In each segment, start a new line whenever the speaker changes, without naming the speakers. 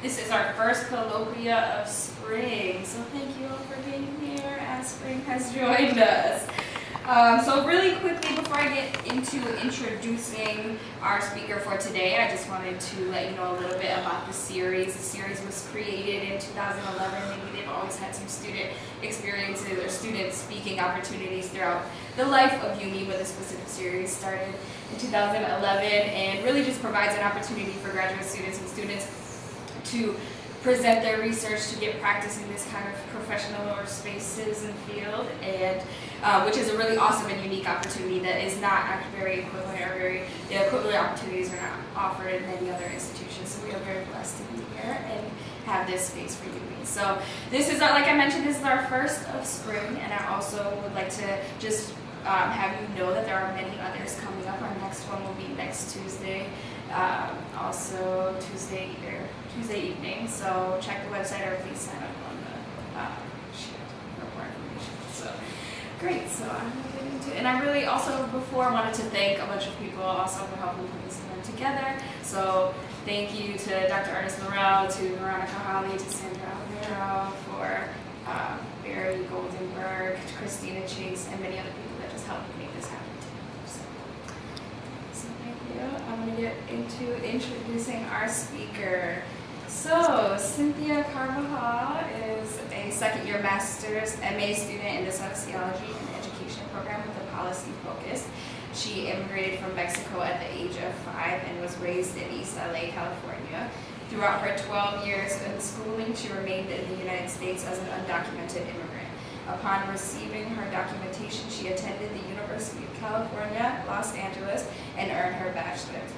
This is our first colloquia of spring, so thank you all for being here as spring has joined us. So really quickly, before I get into introducing our speaker for today, I just wanted to let you know a little bit about the series. The series was created in 2011. Maybe they've always had some student experiences or student speaking opportunities throughout the life of UME, but the specific series started in 2011 and really just provides an opportunity for graduate students and students to present their research, to get practice in this kind of professional or spaces and field, and which is a really awesome and unique opportunity that is not very equivalent, or the equivalent opportunities are not offered in many other institutions. So we are very blessed to be here and have this space for UME. So this is, like I mentioned, this is our first of spring, and I also would like to just have you know that there are many others coming up. Our next one will be next Tuesday, also Tuesday evening. So check the website or please sign up on the sheet for more information. So great. So I'm gonna get into it. And I really also before wanted to thank a bunch of people also for helping put this event together. So thank you to Dr. Ernest Morel, to Veronica Holly, to Sandra Alvaro, for Barry Goldenberg, to Christina Chase, and many other people that just helped make this happen too. So thank you. I'm going to get into introducing our speaker. So Cynthia Carvajal is a second-year master's MA student in the Sociology and Education program with a policy focus. She immigrated from Mexico at the age of 5 and was raised in East LA, California. Throughout her 12 years in schooling, she remained in the United States as an undocumented immigrant. Upon receiving her documentation, she attended the University of California, Los Angeles, and earned her bachelor's.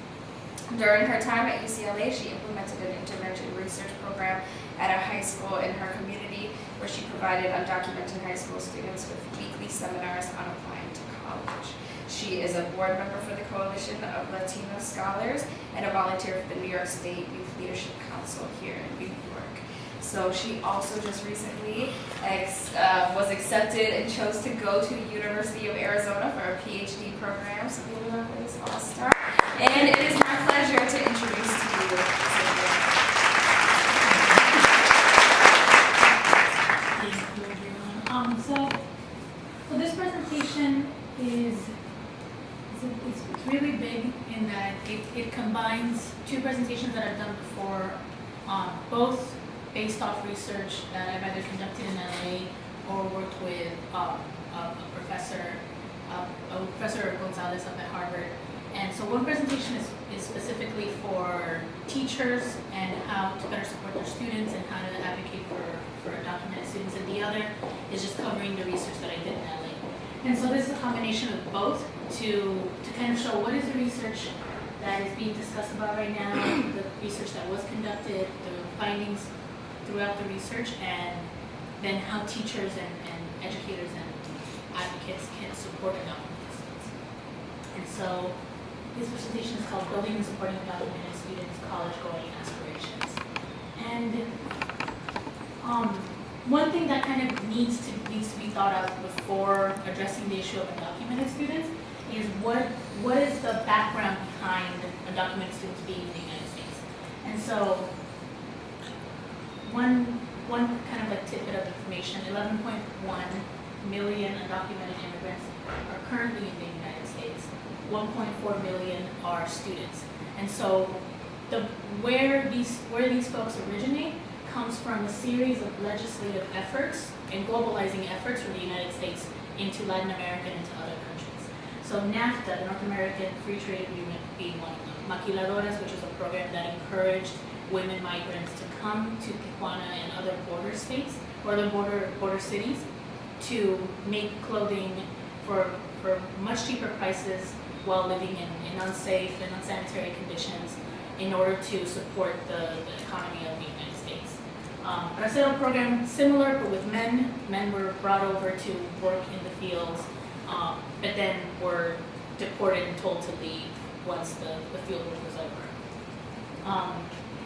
During her time at UCLA, she implemented an intervention research program at a high school in her community where she provided undocumented high school students with weekly seminars on applying to college. She is a board member for the Coalition of Latino Scholars and a volunteer for the New York State Youth Leadership Council here in New York. So she also just recently was accepted and chose to go to the University of Arizona for a PhD program. So give it up for this all-star. And it is my pleasure to introduce to you Cynthia.
Thank you, everyone. So this presentation is it's really big in that it combines two presentations that I've done before, both based off research that I've either conducted in LA or worked with Professor Gonzalez up at Harvard. And so one presentation is specifically for teachers and how to better support their students and how to advocate for undocumented students, and the other is just covering the research that I did in LA. And so this is a combination of both to kind of show what is the research that is being discussed about right now, the research that was conducted, the findings throughout the research, and then how teachers and educators and advocates can support undocumented students. And so this presentation is called Building and Supporting Undocumented Students' College-Going Aspirations. And one thing that kind of needs to be thought out before addressing the issue of undocumented students is what is the background behind undocumented students being in the United States. And so one kind of like tidbit of information, 11.1 million undocumented immigrants are currently in the United States. 1.4 million are students. And so where these folks originate comes from a series of legislative efforts and globalizing efforts from the United States into Latin America and into other countries. So NAFTA, the North American Free Trade Agreement, being one of them. Maquiladoras, which is a program that encouraged women migrants to come to Tijuana and other border states or the border cities to make clothing for much cheaper prices while living in unsafe and unsanitary conditions in order to support the economy of the United States. Bracero program, similar, but with men. Men were brought over to work in the fields, but then were deported and told to leave once the field work was over.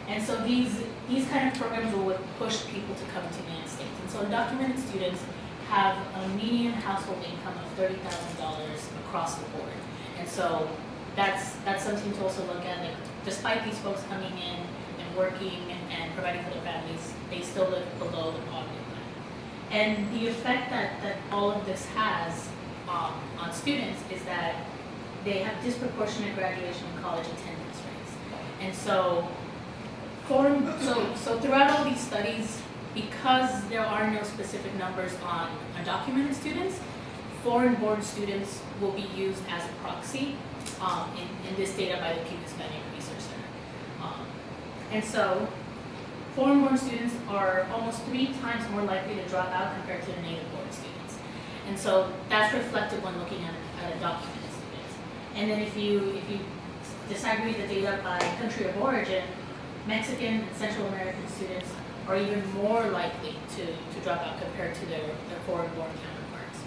And so these kind of programs will push people to come to the United States. And so undocumented students have a median household income of $30,000 across the board. And so that's something to also look at. Like, despite these folks coming in and working and providing for their families, they still live below the poverty line. And the effect that all of this has on students is that they have disproportionate graduation and college attendance rates. And so throughout all these studies, because there are no specific numbers on undocumented students, foreign-born students will be used as a proxy in this data by the Pew Hispanic Research Center. And so foreign-born students are almost 3 times more likely to drop out compared to the native-born students. And so that's reflected when looking at undocumented students. And then if you disaggregate the data by country of origin, Mexican and Central American students are even more likely to drop out compared to their foreign-born counterparts.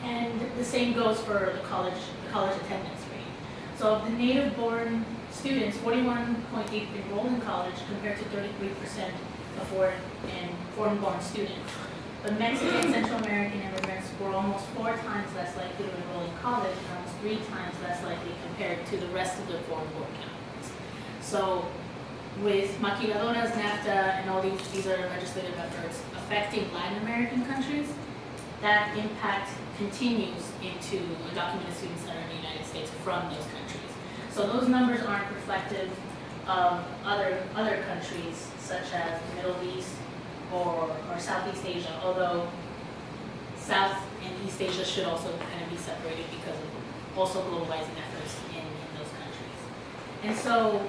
And the same goes for the college attendance rate. So of the native-born students, 41.8 enrolled in college compared to 33% of foreign-born students. But Mexican and Central American immigrants were almost 4 times less likely to enroll in college and almost 3 times less likely compared to the rest of their foreign-born counterparts. So with maquiladoras, NAFTA, and all these other legislative efforts affecting Latin American countries, that impact continues into undocumented students that are in the United States from those countries. So those numbers aren't reflective of other countries such as the Middle East or Southeast Asia, although South and East Asia should also kind of be separated because of also globalizing efforts in those countries. And so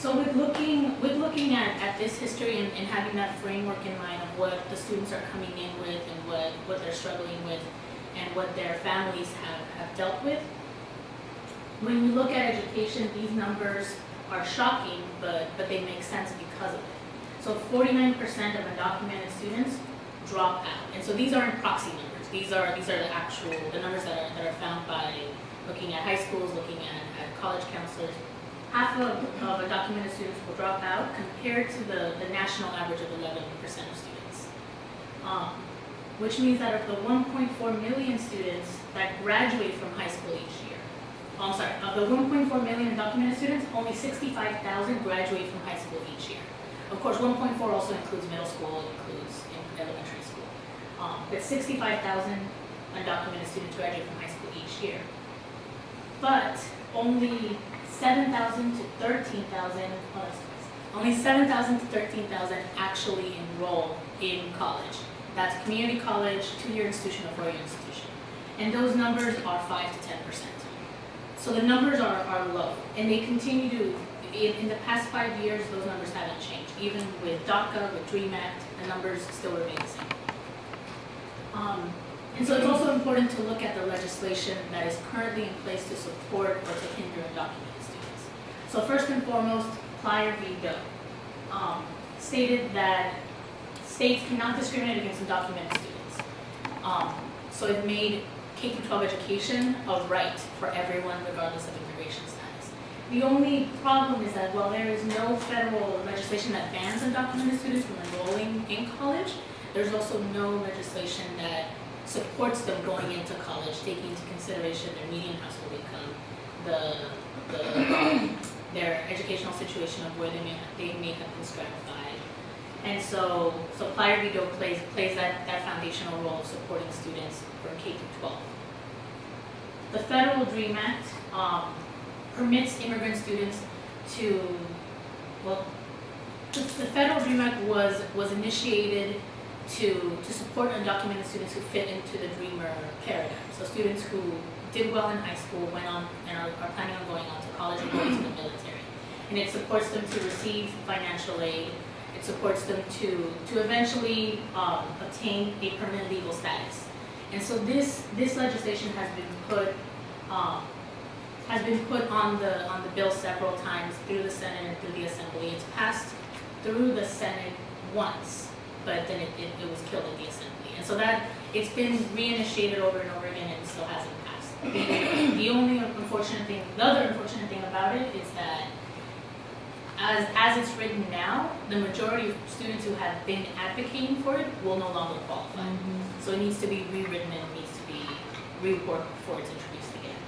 with looking at this history and having that framework in mind of what the students are coming in with and what they're struggling with and what their families have dealt with, when you look at education, these numbers are shocking, but they make sense because of it. So 49% of undocumented students drop out. And so these aren't proxy numbers. These are the numbers that are found by looking at high schools, looking at college counselors. Half of undocumented students will drop out compared to the national average of 11% of students. Which means that of the 1.4 million students that graduate from high school each year, of the 1.4 million undocumented students, only 65,000 graduate from high school each year. Of course, 1.4 also includes middle school, it includes elementary school. But 65,000 undocumented students graduate from high school each year. But only 7,000 to 13,000, only 7,000 to 13,000 actually enroll in college. That's community college, 2-year institution, or 4-year institution. And those numbers are 5 to 10%. So the numbers are low, and they continue to, in the past 5 years, those numbers haven't changed. Even with DACA, with DREAM Act, the numbers still remain the same. And so it's also important to look at the legislation that is currently in place to support or to hinder undocumented students. So first and foremost, Plyer v. Doe stated that states cannot discriminate against undocumented students. So it made K-12 education a right for everyone regardless of immigration status. The only problem is that while there is no federal legislation that bans undocumented students from enrolling in college, there's also no legislation that supports them going into college, taking into consideration their median household income, their educational situation of where they may have been stratified. And so Plyer v. Doe plays that foundational role of supporting students from K through 12. The federal DREAM Act permits immigrant students to, the federal DREAM Act was initiated to support undocumented students who fit into the Dreamer paradigm. So students who did well in high school, went on and are planning on going on to college or going to the military. And it supports them to receive financial aid. It supports them to eventually obtain a permanent legal status. And so this legislation has been put on the bill several times through the Senate and through the Assembly. It's passed through the Senate once, but then it was killed in the Assembly. And so that it's been reinitiated over and over again and it still hasn't passed. The other unfortunate thing about it is that as it's written now, the majority of students who have been advocating for it will no longer qualify. Mm-hmm. So it needs to be rewritten and it needs to be reworked before it's introduced again.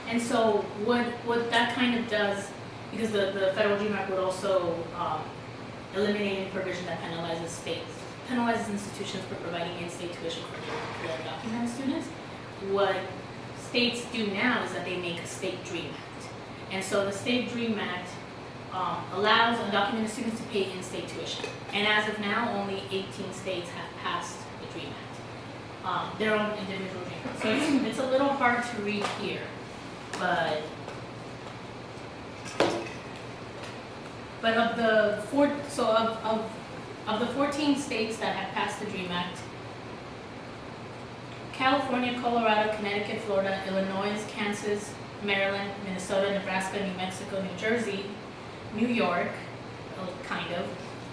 And so what that kind of does because the federal Dream Act would also eliminate any provision that penalizes institutions for providing in-state tuition for their undocumented students. What states do now is that they make a state Dream Act. And so the state Dream Act allows undocumented students to pay in-state tuition. And as of now, only 18 states have passed the Dream Act, their own individual Dream Act. So it's a little hard to read here, but of the of the 14 states that have passed the Dream Act, California, Colorado, Connecticut, Florida, Illinois, Kansas, Maryland, Minnesota, Nebraska, New Mexico, New Jersey, New York, kind of,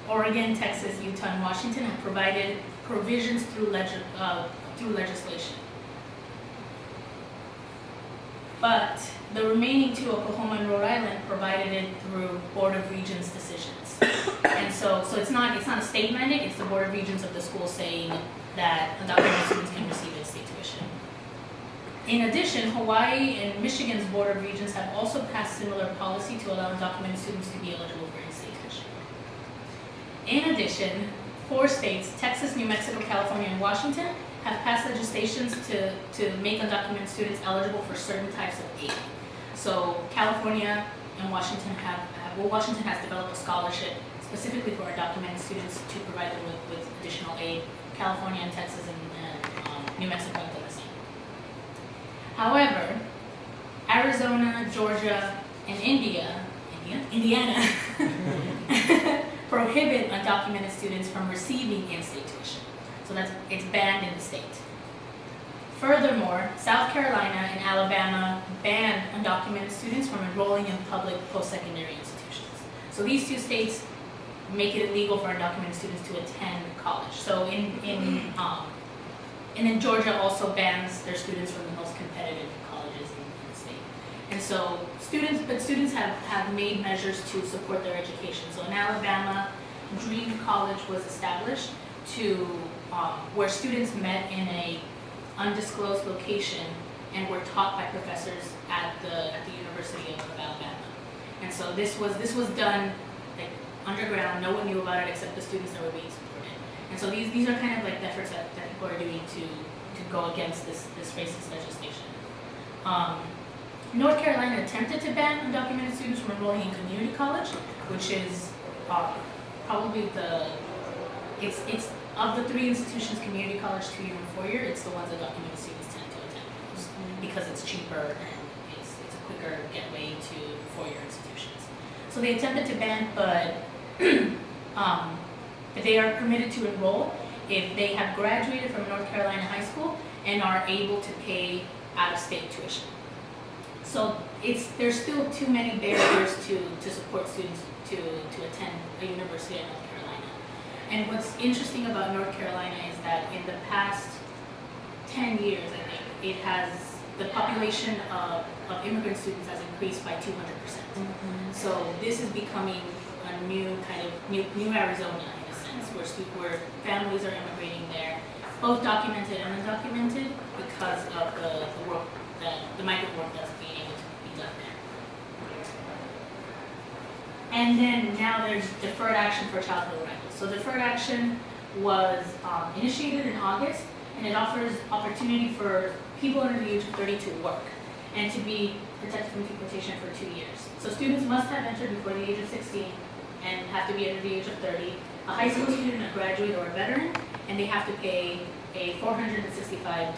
Oregon, Texas, Utah, and Washington have provided provisions through legislation. But the remaining two, Oklahoma and Rhode Island, provided it through Board of Regents decisions. And so it's not a state mandate, it's the Board of Regents of the school saying that undocumented students can receive in-state tuition. In addition, Hawaii and Michigan's Board of Regents have also passed similar policy to allow undocumented students to be eligible for in-state tuition. In addition, 4 states, Texas, New Mexico, California, and Washington, have passed legislations to make undocumented students eligible for certain types of aid. So California and Washington Washington has developed a scholarship specifically for undocumented students to provide them with additional aid. California and Texas and New Mexico have done the same. However, Arizona, Georgia, and Indiana prohibit undocumented students from receiving in-state tuition. So it's banned in the state. Furthermore, South Carolina and Alabama ban undocumented students from enrolling in public post-secondary institutions. So these 2 states make it illegal for undocumented students to attend college. So and then Georgia also bans their students from the most competitive colleges in the state. And so students have made measures to support their education. So in Alabama, Dream College was established where students met in a undisclosed location and were taught by professors at the University of Alabama. And so this was done like underground. No one knew about it except the students that were being supported. And so these are kind of like the efforts that people are doing to go against this racist legislation. North Carolina attempted to ban undocumented students from enrolling in community college, which is probably it's of the 3 institutions, community college, 2-year and 4-year, it's the ones that undocumented students tend to attend most because it's cheaper and it's a quicker gateway to 4-year institutions. So they attempted to ban, but they are permitted to enroll if they have graduated from North Carolina high school and are able to pay out-of-state tuition. So there's still too many barriers to support students to attend a university in North Carolina. And what's interesting about North Carolina is that in the past 10 years, I think, the population of immigrant students has increased by 200%. Mm-hmm. So this is becoming a new kind of new Arizona in a sense, where families are immigrating there, both documented and undocumented, because of the work the migrant work that's being able to be done there. And then now there's deferred action for childhood arrivals. So deferred action was initiated in August, and it offers opportunity for people under the age of 30 to work and to be protected from deportation for 2 years. So students must have entered before the age of 16 and have to be under the age of 30, a high school student, a graduate, or a veteran, and they have to pay a $465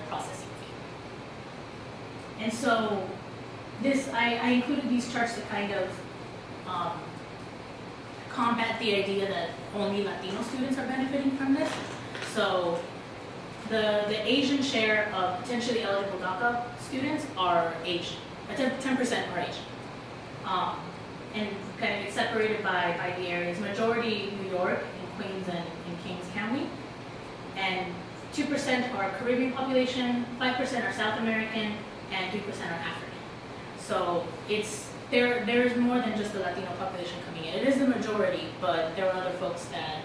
processing fee. And so I included these charts to kind of combat the idea that only Latino students are benefiting from this. So the Asian share of potentially eligible DACA students are Asian. 10% are Asian. And kind of it's separated by the areas. Majority New York, in Queens and in Kings County. And 2% are Caribbean population, 5% are South American, and 3% are African. So there's more than just the Latino population coming in. It is the majority, but there are other folks that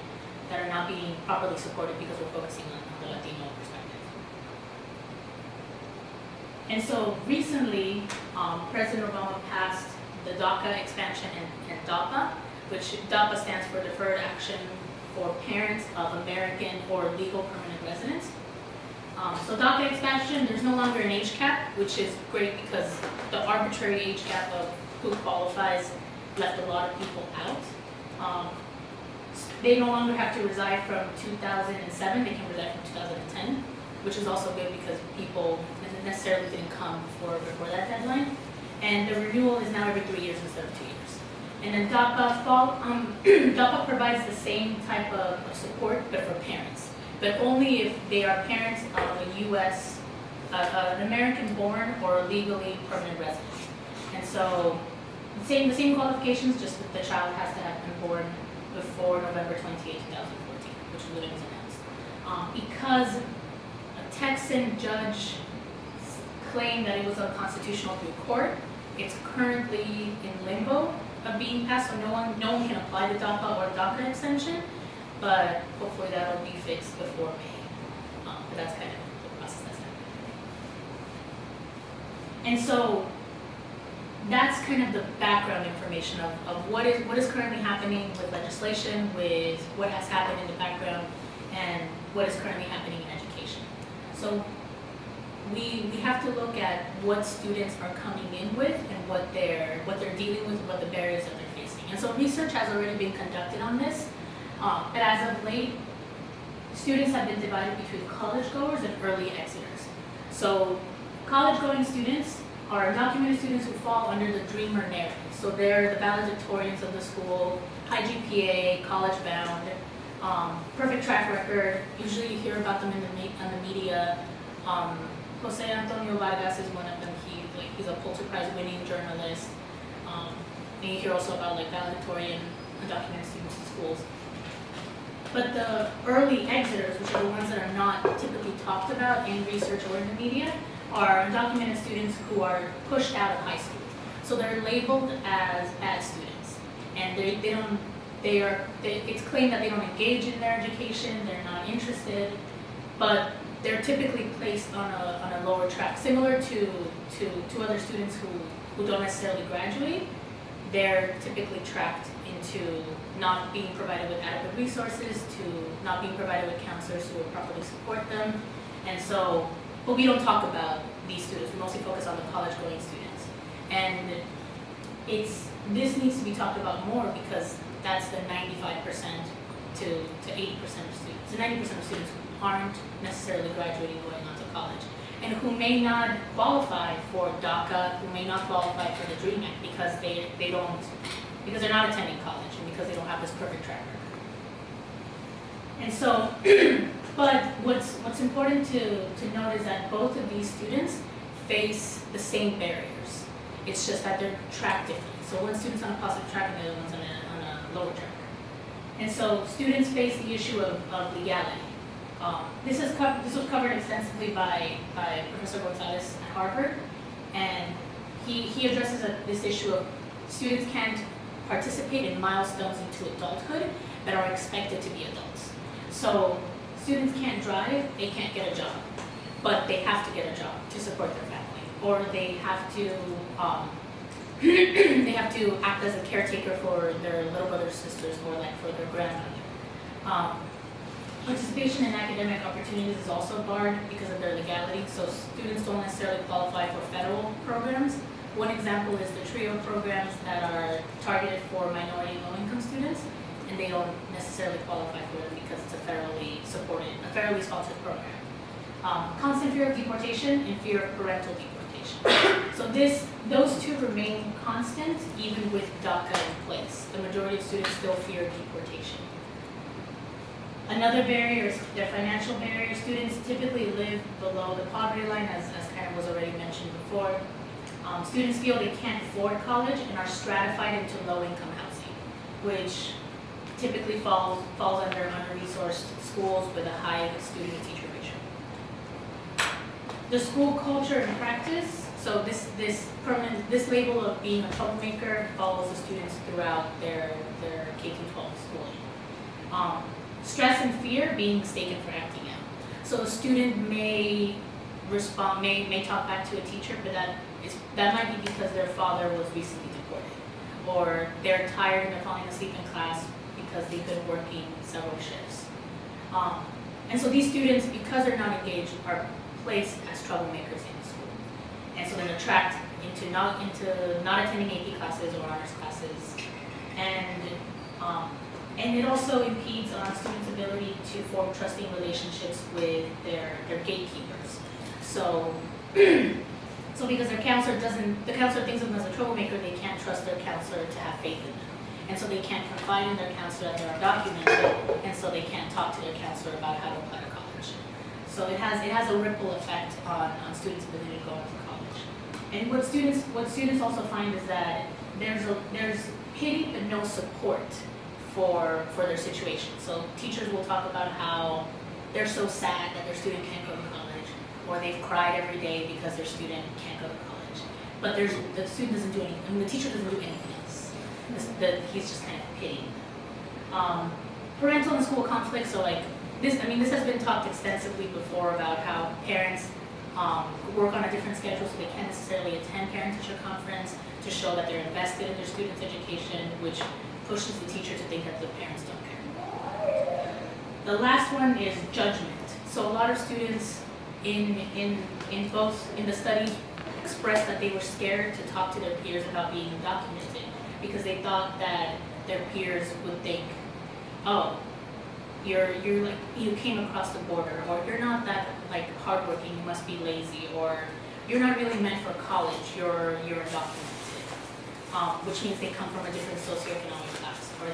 are not being properly supported because we're focusing on the Latino perspective. And so recently, President Obama passed the DACA expansion and DAPA, which DAPA stands for Deferred Action for Parents of American or Legal Permanent Residents. So DACA expansion, there's no longer an age cap, which is great because the arbitrary age cap of who qualifies left a lot of people out. They no longer have to reside from 2007, they can reside from 2010, which is also good because people necessarily didn't come before that deadline. And the renewal is now every 3 years instead of 2 years. And then DAPA provides the same type of support, but for parents. But only if they are parents of a U.S., an American-born or legally permanent resident. And so, the same qualifications, just that the child has to have been born before November 28, 2014, which is when it was announced. Because a Texan judge claimed that it was unconstitutional through court, it's currently in limbo of being passed, so no one can apply the DAPA or DACA extension, but hopefully that'll be fixed before May. But that's kind of the process that's happening. And so that's kind of the background information of what is currently happening with legislation, with what has happened in the background, and what is currently happening in education. So we have to look at what students are coming in with and what they're dealing with, what the barriers that they're facing. And so research has already been conducted on this, but as of late, students have been divided between college goers and early exiters. So college going students are undocumented students who fall under the dreamer narrative. So they're the valedictorians of the school, high GPA, college bound, perfect track record. Usually you hear about them in the media. Jose Antonio Vargas is one of them. He's a Pulitzer Prize winning journalist. And you hear also about valedictorian undocumented students in schools. But the early exiters, which are the ones that are not typically talked about in research or in the media, are undocumented students who are pushed out of high school. So they're labeled as bad students, and it's claimed that they don't engage in their education, they're not interested, but they're typically placed on a lower track, similar to other students who don't necessarily graduate. They're typically tracked into not being provided with adequate resources, to not being provided with counselors who will properly support them, and so. But we don't talk about these students. We mostly focus on the college-going students, and this needs to be talked about more because that's the 95% to 80% of students. The 90% of students who aren't necessarily graduating, going on to college, and who may not qualify for DACA, who may not qualify for the DREAM Act because because they're not attending college and because they don't have this perfect track record. And so. But what's important to note is that both of these students face the same barriers. It's just that they're tracked differently. So one student's on a positive track and the other one's on a lower track. And so students face the issue of legality. This was covered extensively by Professor Gonzalez at Harvard, and he addresses this issue of students can't participate in milestones into adulthood but are expected to be adults. So students can't drive, they can't get a job, but they have to get a job to support their family, or they have to act as a caretaker for their little brothers, sisters, or for their grandmother. Participation in academic opportunities is also barred because of their legality, so students don't necessarily qualify for federal programs. One example is the TRIO programs that are targeted for minority and low-income students, and they don't necessarily qualify for it because it's a federally sponsored program. Constant fear of deportation and fear of parental deportation. So those two remain constant even with DACA in place. The majority of students still fear deportation. Another barrier is their financial barrier. Students typically live below the poverty line, as kind of was already mentioned before. Students feel they can't afford college and are stratified into low-income housing, which typically falls under under-resourced schools with a high student-to-teacher ratio. The school culture and practice. So this label of being a troublemaker follows the students throughout their K-12 schooling. Stress and fear being mistaken for acting out. So a student may respond, may talk back to a teacher, but that that might be because their father was recently deported, or they're tired and they're falling asleep in class because they've been working several shifts. And so these students, because they're not engaged, are placed as troublemakers in the school. And so they're tracked into not attending AP classes or honors classes. And it also impedes on students' ability to form trusting relationships with their gatekeepers. So, so because the counselor thinks of them as a troublemaker, they can't trust their counselor to have faith in them. And so they can't confide in their counselor that they're undocumented, and so they can't talk to their counselor about how to apply to college. So it has a ripple effect on students' ability to go into college. And what students also find is that there's pity but no support for their situation. So teachers will talk about how they're so sad that their student can't go to college, or they've cried every day because their student can't go to college. But the student doesn't do anything. I mean, the teacher doesn't do anything else. He's just kind of pitying them. Parental and school conflicts. So like this, I mean, this has been talked extensively before about how parents work on a different schedule, so they can't necessarily attend parent-teacher conference to show that they're invested in their students' education, which pushes the teacher to think that the parents don't care. The last one is judgment. So a lot of students in the studies expressed that they were scared to talk to their peers about being undocumented because they thought that their peers would think, oh, you're like, you came across the border, or you're not that like hardworking, you must be lazy, or you're not really meant for college, you're undocumented. Which means they come from a different socioeconomic class, or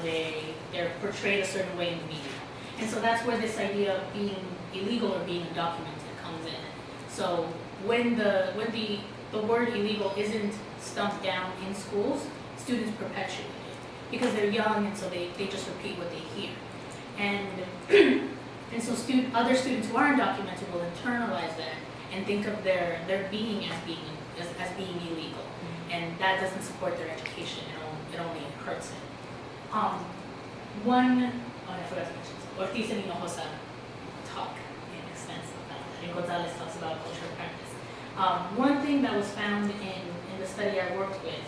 they're portrayed a certain way in the media. And so that's where this idea of being illegal or being undocumented comes in. So when the word illegal isn't stumped down in schools, students perpetuate it because they're young, and so they just repeat what they hear. And so other students who are undocumented will internalize that and think of their being as being illegal. And that doesn't support their education, it only hurts it. I forgot to mention, Ortiz and Hinojosa talk in extensive about that, and Gonzalez talks about cultural practice. One thing that was found in the study I worked with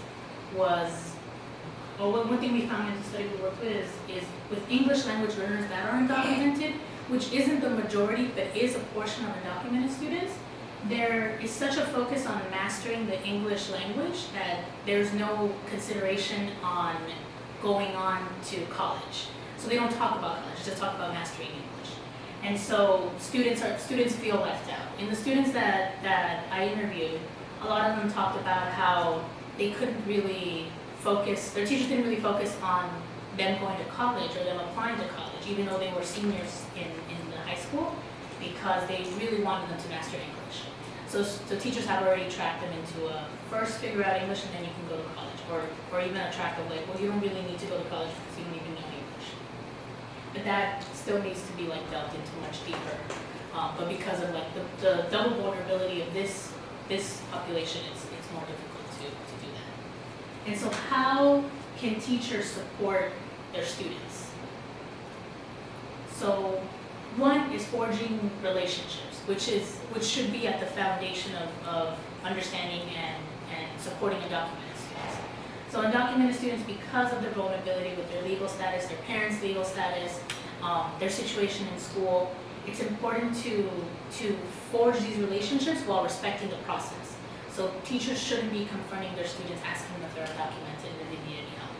one thing we found in the study we worked with is with English language learners that are undocumented, which isn't the majority, but is a portion of undocumented students, there is such a focus on mastering the English language that there's no consideration on going on to college. So they don't talk about college, just talk about mastering English. And so students feel left out. And the students that I interviewed, a lot of them talked about how they couldn't really focus, their teachers didn't really focus on them going to college or them applying to college, even though they were seniors in the high school, because they really wanted them to master English. So teachers have already tracked them into first figure out English and then you can go to college, or even a track of like, well, you don't really need to go to college because you don't even know English. But that still needs to be like delved into much deeper. But because of like the double vulnerability of this population, it's more difficult to do that. And so how can teachers support their students? So one is forging relationships, which should be at the foundation of understanding and supporting undocumented students. So undocumented students, because of their vulnerability with their legal status, their parents' legal status, their situation in school, it's important to forge these relationships while respecting the process. So teachers shouldn't be confronting their students, asking them if they're undocumented and if they need any help.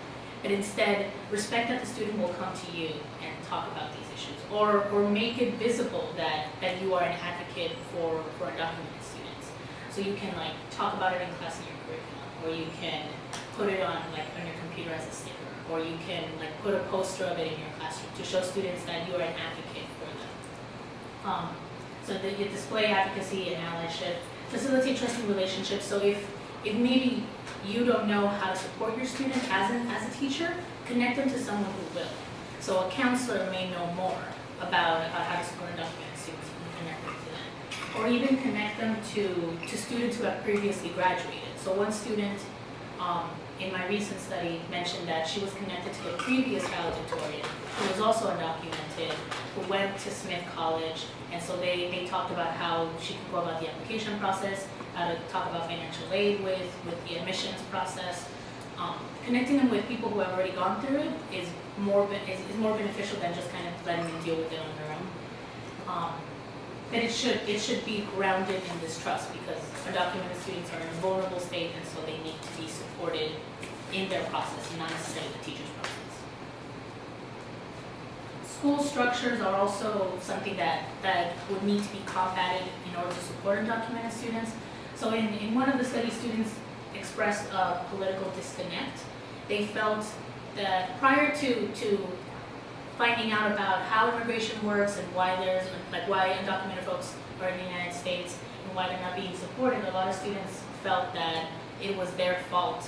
But instead, respect that the student will come to you and talk about these issues, or make it visible that you are an advocate for undocumented students. So you can like talk about it in class in your curriculum, or you can put it on your computer as a sticker, or you can like put a poster of it in your classroom to show students that you are an advocate for them. So that you display advocacy and allyship, facilitate trusting relationships. So if maybe you don't know how to support your student as a teacher, connect them to someone who will. So a counselor may know more about how to support undocumented students and connect them to them. Or even connect them to students who have previously graduated. So one student in my recent study mentioned that she was connected to a previous valedictorian who was also undocumented, who went to Smith College, and so they talked about how she could go about the application process. how to talk about financial aid with the admissions process. Connecting them with people who have already gone through it is more beneficial than just kind of letting them deal with it on their own. But it should be grounded in this trust, because undocumented students are in a vulnerable state, and so they need to be supported in their process, and not necessarily the teacher's process. School structures are also something that would need to be combated in order to support undocumented students. So in one of the studies, students expressed a political disconnect. They felt that prior to finding out about how immigration works and why undocumented folks are in the United States and why they're not being supported, a lot of students felt that it was their fault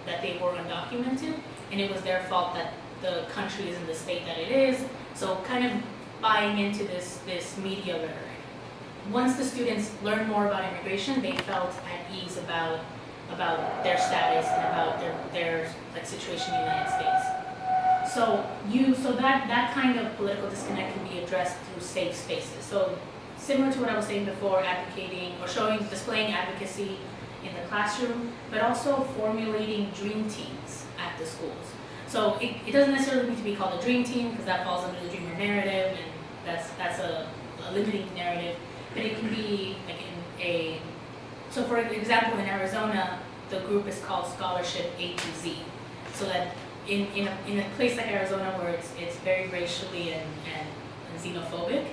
that they were undocumented, and it was their fault that the country is in the state that it is. So kind of buying into this media rhetoric. Once the students learned more about immigration, they felt at ease about their status and about their situation in the United States. So that kind of political disconnect can be addressed through safe spaces. So similar to what I was saying before, advocating or displaying advocacy in the classroom, but also formulating dream teams at the schools. So it doesn't necessarily need to be called a dream team, because that falls under the dreamer narrative, and that's a limiting narrative. But it can be like so for example, in Arizona, the group is called Scholarship A to Z. So that in a place like Arizona, where it's very racially and xenophobic,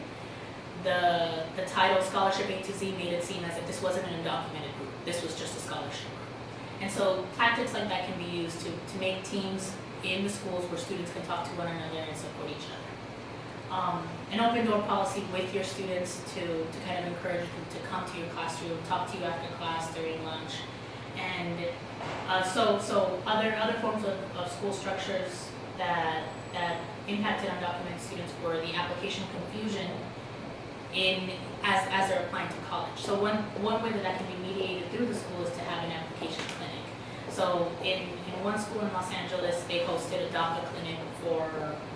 the title Scholarship A to Z made it seem as if this wasn't an undocumented group. This was just a scholarship group. And so tactics like that can be used to make teams in the schools where students can talk to one another and support each other. An open door policy with your students to kind of encourage them to come to your classroom, talk to you after class, during lunch. And so other forms of school structures that impacted undocumented students were the application confusion as they're applying to college. So one way that can be mediated through the school is to have an application clinic. So in one school in Los Angeles, they hosted a DACA clinic for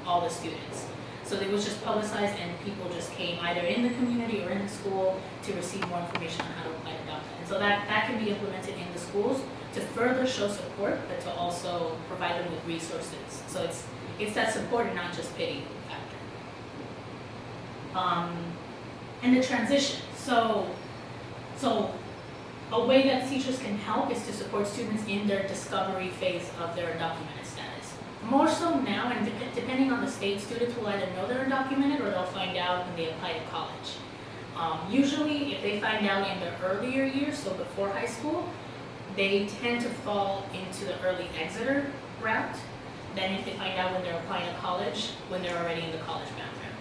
all the students. So it was just publicized, and people just came either in the community or in the school to receive more information on how to apply to DACA. And so that can be implemented in the schools to further show support, but to also provide them with resources. So it's that support and not just pity factor. And the transition. So a way that teachers can help is to support students in their discovery phase of their undocumented status. More so now, and depending on the state, students will either know they're undocumented or they'll find out when they apply to college. Usually, if they find out in their earlier years, so before high school, they tend to fall into the early exiter route than if they find out when they're applying to college, when they're already in the college background.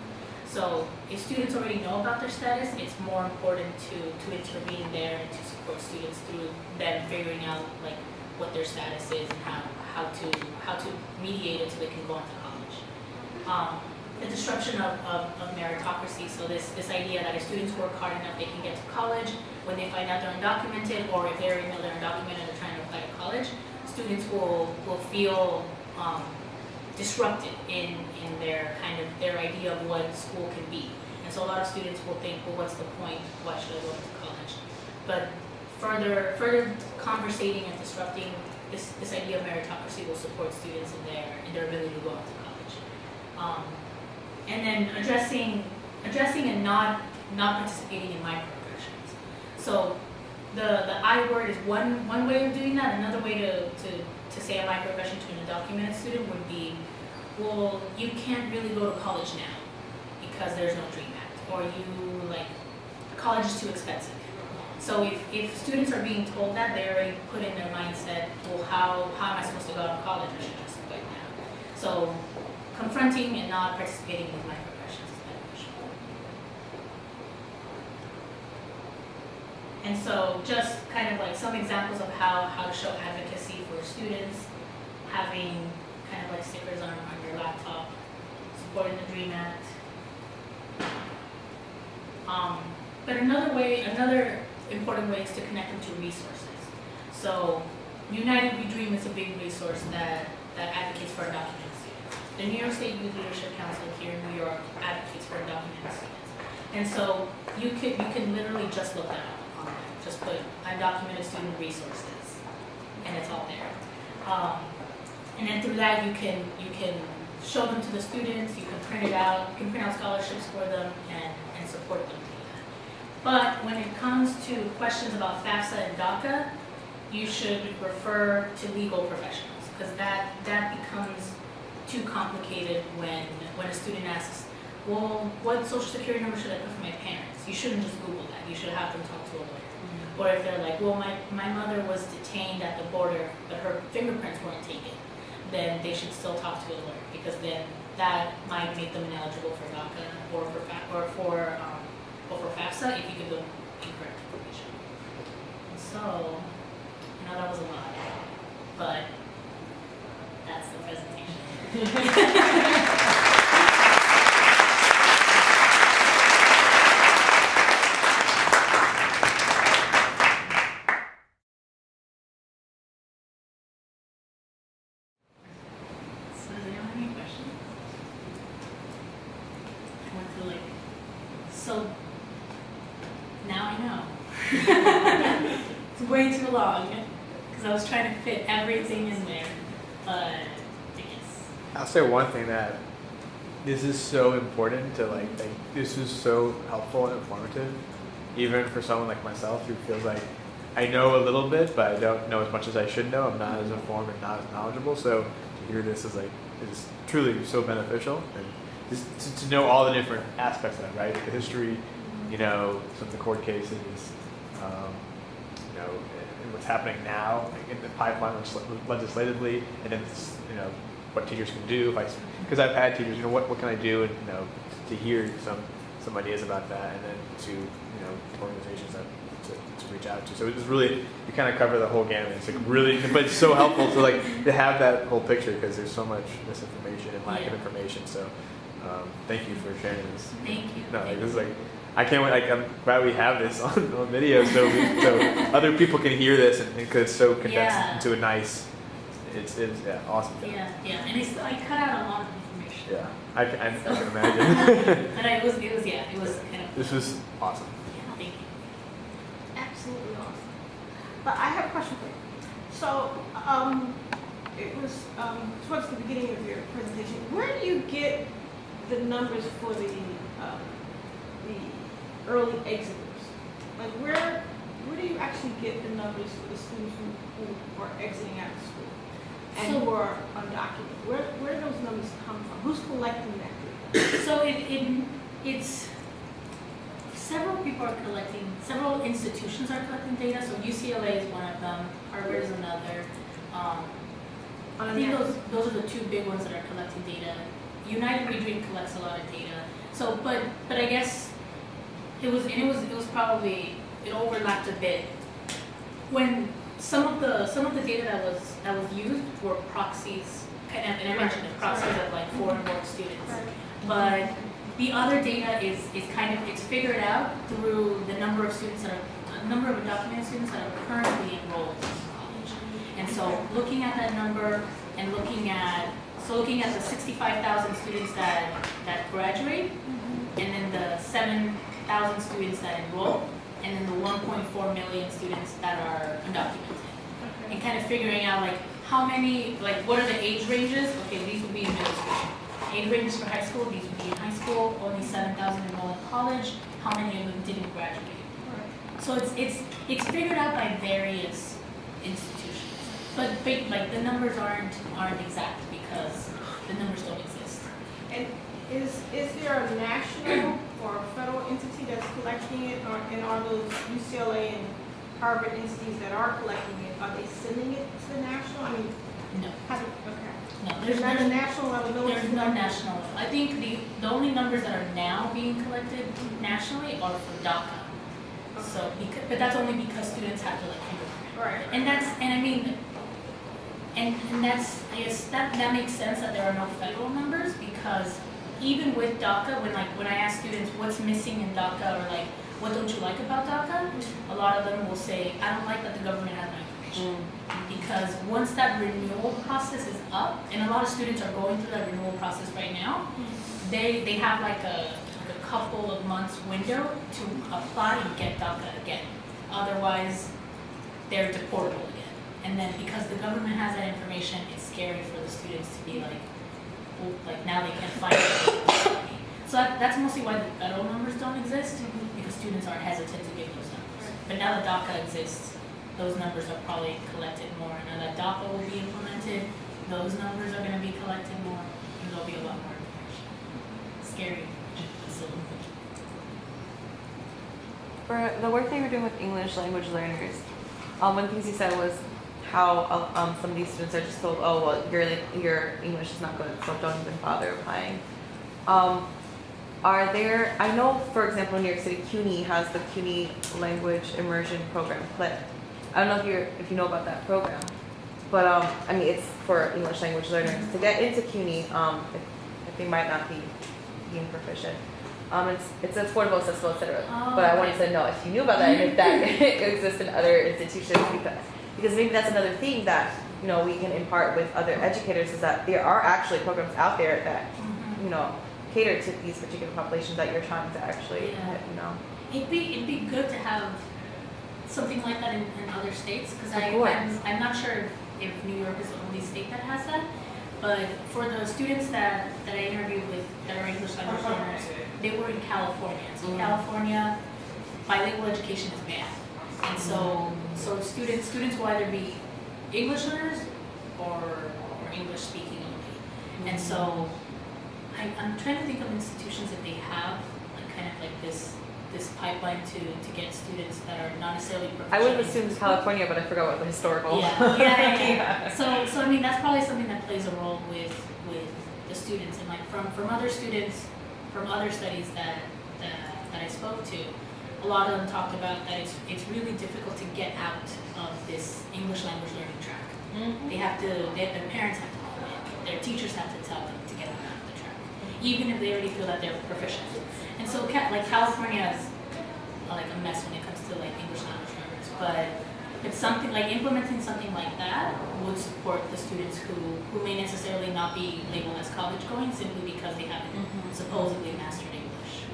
So if students already know about their status, it's more important to intervene there and to support students through them figuring out like what their status is and how to mediate it so they can go on to college. The disruption of meritocracy, so this idea that if students work hard enough, they can get to college. When they find out they're undocumented, or if they already know they're undocumented and they're trying to apply to college, students will feel disrupted in their idea of what school can be. And so a lot of students will think, well, what's the point? Why should I go to college? But further conversating and disrupting this idea of meritocracy will support students in their ability to go on to college. And then addressing and not participating in microaggressions. So the I word is one way of doing that. Another way to say a microaggression to an undocumented student would be, well, you can't really go to college now because there's no DREAM Act, or college is too expensive. So if students are being told that, they already put in their mindset, well, how am I supposed to go to college? I should just quit now. So confronting and not participating in these microaggressions is beneficial. And so just kind of like some examples of how to show advocacy for students, having kind of like stickers on your laptop, supporting the DREAM Act. But another important way is to connect them to resources. So United We Dream is a big resource that advocates for undocumented students. The New York State Youth Leadership Council here in New York advocates for undocumented students. And so you can literally just look that up online. just put undocumented student resources, and it's all there. And then through that, you can show them to the students, you can print it out, you can print out scholarships for them and support them through that. But when it comes to questions about FAFSA and DACA, you should refer to legal professionals, because that becomes too complicated when a student asks, well, what social security number should I put for my parents? You shouldn't just Google that, you should have them talk to a lawyer. Or if they're like, well, my mother was detained at the border, but her fingerprints weren't taken, then they should still talk to a lawyer, because then that might make them ineligible for DACA or for FAFSA if you give them incorrect information. And so, I know that was a lot, but that's the presentation. So now I know. It's way too long because I was trying to fit everything in there, but I guess.
I'll say one thing, that this is so important to like this is so helpful and informative, even for someone like myself who feels like I know a little bit, but I don't know as much as I should know. I'm not as informed and not as knowledgeable. So to hear this is truly so beneficial, and just to know all the different aspects of that, right? The history, some of the court cases, and what's happening now, like in the pipeline legislatively, and then what teachers can do. Because I've had teachers, what can I do, and to hear some ideas about that, and then to organizations to reach out to. So it's really, you kind of cover the whole gamut. It's like really, but it's so helpful to have that whole picture, because there's so much misinformation and lack of information. So thank you for sharing this.
Thank you.
No, this is I can't wait. I'm glad we have this on video, so other people can hear this, and because it's so condensed into a nice. It's awesome.
Yeah, and I cut out a lot of information.
Yeah, I can imagine.
But it was kind of.
This was awesome.
Yeah, thank you.
Absolutely awesome. But I have a question for you. So, it was towards the beginning of your presentation. Where do you get the numbers for the early exiters? Like, where do you actually get the numbers for the students who are exiting out of school and who are undocumented? Where do those numbers come from? Who's collecting that data?
So it's several people are collecting, several institutions are collecting data. So UCLA is one of them, Harvard is another. I think those are the two big ones that are collecting data. United We Dream collects a lot of data. So, but I guess it was probably, it overlapped a bit when some of the data that was used were proxies, and I mentioned the proxies of like foreign work students. But the other data is kind of, it's figured out through the number of undocumented students that are currently enrolled in college. And so looking at that number and looking at the 65,000 students that graduate, and then the 7,000 students that enroll, and then the 1.4 million students that are undocumented. And kind of figuring out like how many, like what are the age ranges? Okay, these would be in middle school. Age ranges for high school, these would be in high school. Only 7,000 enroll in college. How many of them didn't graduate? So it's figured out by various institutions, but like the numbers aren't exact because the numbers don't exist.
And is there a national or a federal entity that's collecting it, and are those UCLA and Harvard entities that are collecting it, are they sending it to the national? I mean,
No.
No, there's not a national level.
There's no national level. I think the only numbers that are now being collected nationally are for DACA. So, but that's only because students have to like fingerprint.
Right.
And I guess that makes sense that there are no federal numbers, because even with DACA, when I ask students what's missing in DACA, or like what don't you like about DACA, a lot of them will say, I don't like that the government has my information. Because once that renewal process is up, and a lot of students are going through that renewal process right now, they have like a couple of months window to apply and get DACA again. Otherwise, they're deportable again. And then because the government has that information, it's scary for the students to be like, well, like now they can't find it. So that's mostly why the federal numbers don't exist, because students are hesitant to give those numbers. But now that DACA exists, those numbers are probably collected more. Now that DACA will be implemented, those numbers are going to be collected more, and there'll be a lot more information. Scary information, but still information.
For the work that you were doing with English language learners, one of the things you said was how some of these students are just told, oh, well, your English is not good, so don't even bother applying. Are there, I know, for example, in New York City, CUNY has the CUNY Language Immersion Program, CLIP. I don't know if you know about that program, but I mean, it's for English language learners. To get into CUNY, if they might not be being proficient, it's affordable, accessible, etc.
Oh,
but I wanted to know if you knew about that and if that exists in other institutions, because maybe that's another thing that we can impart with other educators, is that there are actually programs out there that cater to these particular populations that you're trying to actually
It'd be good to have something like that in other states, because I'm not sure if New York is the only state that has that. But for the students that I interviewed with that are English language learners, they were in California. So in California, bilingual education is banned. And so students will either be English learners or English speaking only. And so I'm trying to think of institutions that they have kind of like this pipeline to get students that are not necessarily proficient.
I would have assumed California, but I forgot what the historical.
Yeah. So I mean, that's probably something that plays a role with the students, and like from other students from other studies that I spoke to, a lot of them talked about that it's really difficult to get out of this English language learning track.
Mm-hmm.
Their parents have to help them, their teachers have to tell them to get them out of the track, even if they already feel that they're proficient. And so like California is like a mess when it comes to like English language learners, but it's something like implementing something like that would support the students who may necessarily not be labeled as college going simply because they haven't supposedly mastered English.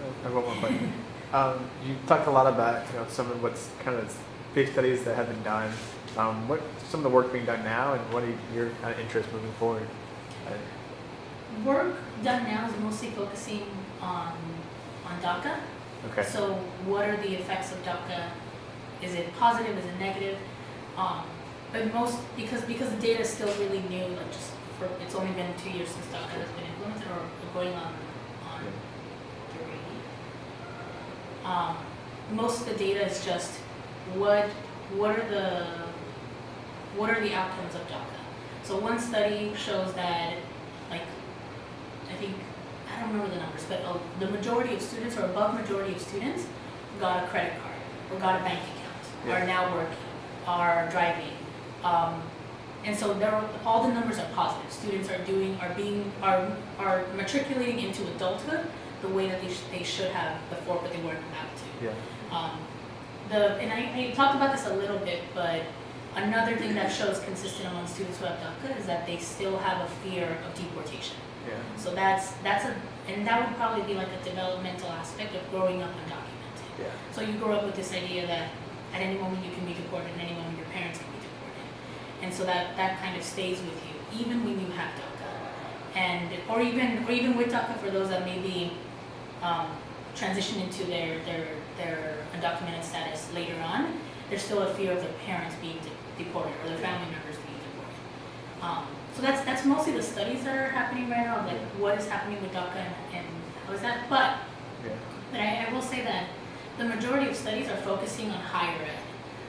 I have one more question. You talked a lot about some of what's kind of big studies that have been done. What some of the work being done now, and what are your kind of interests moving forward?
Work done now is mostly focusing on DACA.
Okay.
So what are the effects of DACA? Is it positive? Is it negative? But most because the data is still really new. Like it's only been 2 years since DACA has been implemented, or going on 3. Most of the data is just what are the outcomes of DACA. So one study shows that, like, I don't remember the numbers, but the majority of students, or above majority of students, got a credit card or got a bank account, are now working, are driving, and so all the numbers are positive. Students are matriculating into adulthood the way that they should have before, but they weren't allowed to.
Yeah.
And I talked about this a little bit, but another thing that shows consistent among students who have DACA is that they still have a fear of deportation.
Yeah.
So and that would probably be like a developmental aspect of growing up undocumented.
Yeah.
So you grow up with this idea that at any moment you can be deported, at any moment your parents can be deported. And so that kind of stays with you, even when you have DACA. Or even with DACA, for those that maybe transition into their undocumented status later on, there's still a fear of their parents being deported or their family members being deported. So that's mostly the studies that are happening right now, like what is happening with DACA and how is that. But I will say that the majority of studies are focusing on higher ed.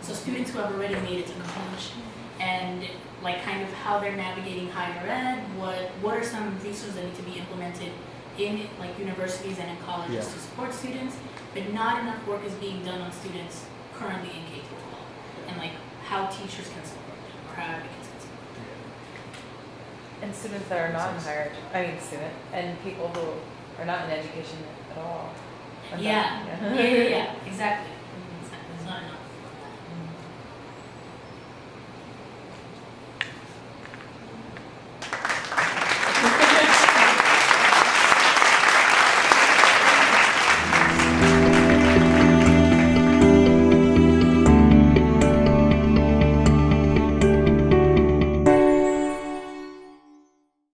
So students who have already made it to college, and like kind of how they're navigating higher ed, what are some resources that need to be implemented in like universities and in colleges to support students, but not enough work is being done on students currently in K-12, and like how teachers can support them or how advocates can support them.
And students that are not in higher, and people who are not in education at all.
Yeah, exactly.